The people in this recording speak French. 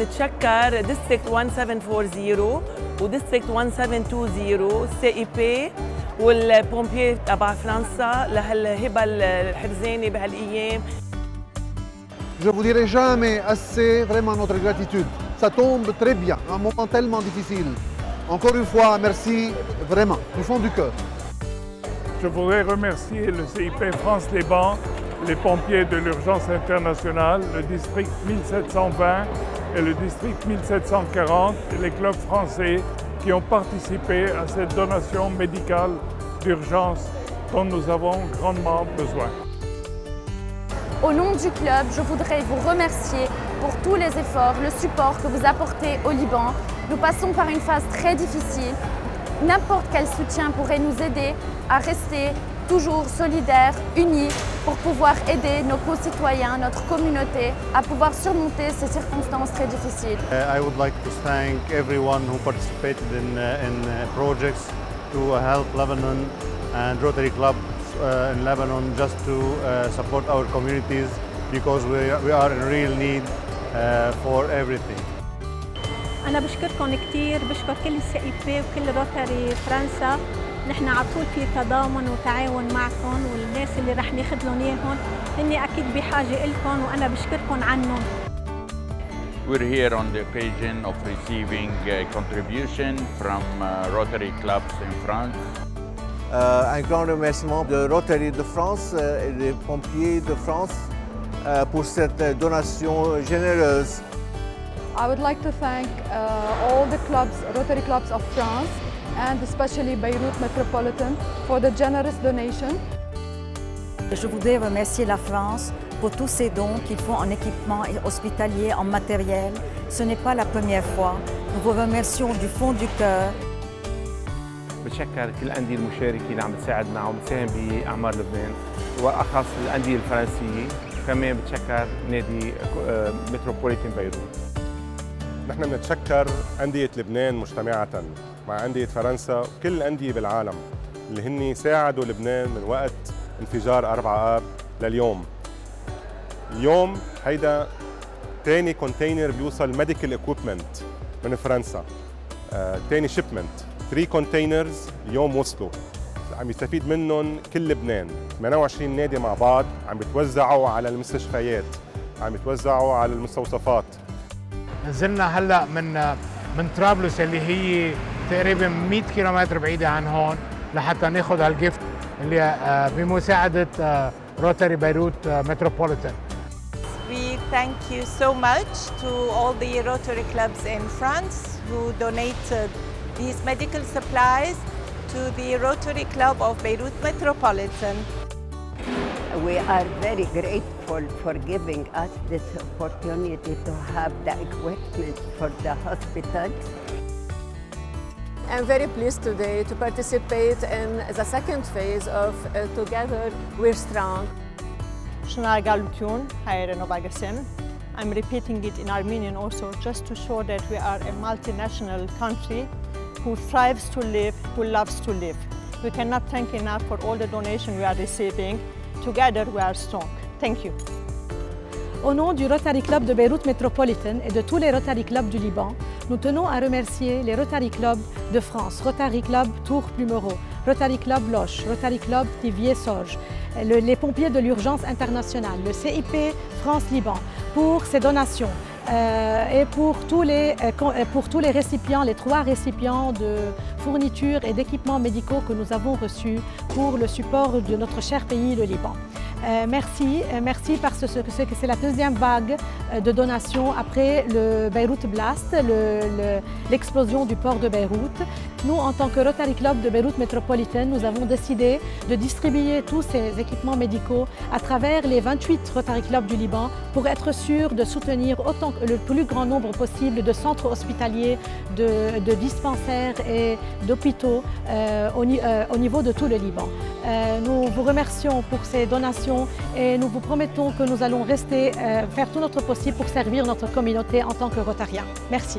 نتشكر ديستريكت 1740 وديستريكت 1720 CIP والبومبيي تبع فرنسا لهالهبه الحرزانه بهالايام. Je vous dirai jamais assez vraiment notre gratitude. Ça tombe très bien, un moment tellement difficile. Encore une fois, merci vraiment, du fond du cœur. Je voudrais remercier le CIP France-Liban, les pompiers de l'urgence internationale, le district 1720 et le district 1740 et les clubs français qui ont participé à cette donation médicale d'urgence dont nous avons grandement besoin. Au nom du club, je voudrais vous remercier pour tous les efforts, le support que vous apportez au Liban. Nous passons par une phase très difficile. N'importe quel soutien pourrait nous aider à rester toujours solidaires, unis, pour pouvoir aider nos concitoyens, notre communauté, à pouvoir surmonter ces circonstances très difficiles. I would like to thank everyone who participated in projects to help Lebanon and Rotary Club in Lebanon just to support our communities because we are in real need for everything. أنا بشكركم كثير، بشكر كل CIP وكل روتاري فرنسا. نحن على طول في تضامن وتعاون معكم، والناس اللي رح ناخذ لهم اياهم هن اكيد بحاجه لكم وانا بشكركم عنهم. We're here on the occasion of receiving a contribution from Rotary clubs in France. Un grand remerciement de Rotary de France et des pompiers de France pour cette donation généreuse. I would like to thank all the clubs, Rotary clubs of France, and especially Beirut Metropolitan for the generous donation. Je voudrais remercier la France pour tous ces dons qu'ils font en équipement hospitalier, en matériel. Ce n'est pas la première fois. Nous vous remercions du fond du cœur. بتشكر كل الأندية المشاركة اللي عم بتساعدنا وعم بتساهم بأعمار لبنان، وأخص الأندية الفرنسية. كمان بتشكر نادي متروبوليتان بيروت. نحن بنتشكر أندية لبنان مجتمعة مع أندية فرنسا وكل الأندية بالعالم اللي هن ساعدوا لبنان من وقت انفجار 4 آب لليوم. اليوم هيدا تاني كونتينر بيوصل ميديكال اكويبمنت من فرنسا. تاني شيبمنت 3 كونتينرز اليوم وصلوا عم يستفيد منهم كل لبنان. 28 نادي مع بعض عم بتوزعوا على المستشفيات، عم بتوزعوا على المستوصفات. نزلنا هلا من طرابلس اللي هي تقريبا 100 كيلومتر بعيده عن هون لحتى ناخذ هالجفت اللي بمساعده روتاري بيروت متروبوليتان. We thank you so much to all the Rotary clubs in France who donated these medical supplies to the Rotary Club of Beirut Metropolitan. We are very grateful for giving us this opportunity to have the equipment for the hospitals. I'm very pleased today to participate in the second phase of Together We're Strong. I'm repeating it in Armenian also just to show that we are a multinational country who strives to live, who loves to live. We cannot thank enough for all the donation we are receiving. Together we are strong. Thank you. Au nom du Rotary Club de Beyrouth Metropolitan et de tous les Rotary Clubs du Liban, nous tenons à remercier les Rotary Clubs de France, Rotary Club Tours-Plumereau, Rotary Club Loches, Rotary Club Thiviers-Sorges, les pompiers de l'urgence internationale, le CIP France-Liban pour ces donations. Et pour tous les récipients, les 3 récipients de fournitures et d'équipements médicaux que nous avons reçus pour le support de notre cher pays, le Liban. Merci parce que c'est la deuxième vague de donations après le Beyrouth Blast, l'explosion du port de Beyrouth. Nous, en tant que Rotary Club de Beyrouth Metropolitan, nous avons décidé de distribuer tous ces équipements médicaux à travers les 28 Rotary Clubs du Liban pour être sûr de soutenir le plus grand nombre possible de centres hospitaliers, de dispensaires et d'hôpitaux au niveau de tout le Liban. Nous vous remercions pour ces donations et nous vous promettons que nous allons rester faire tout notre possible pour servir notre communauté en tant que Rotariens. Merci.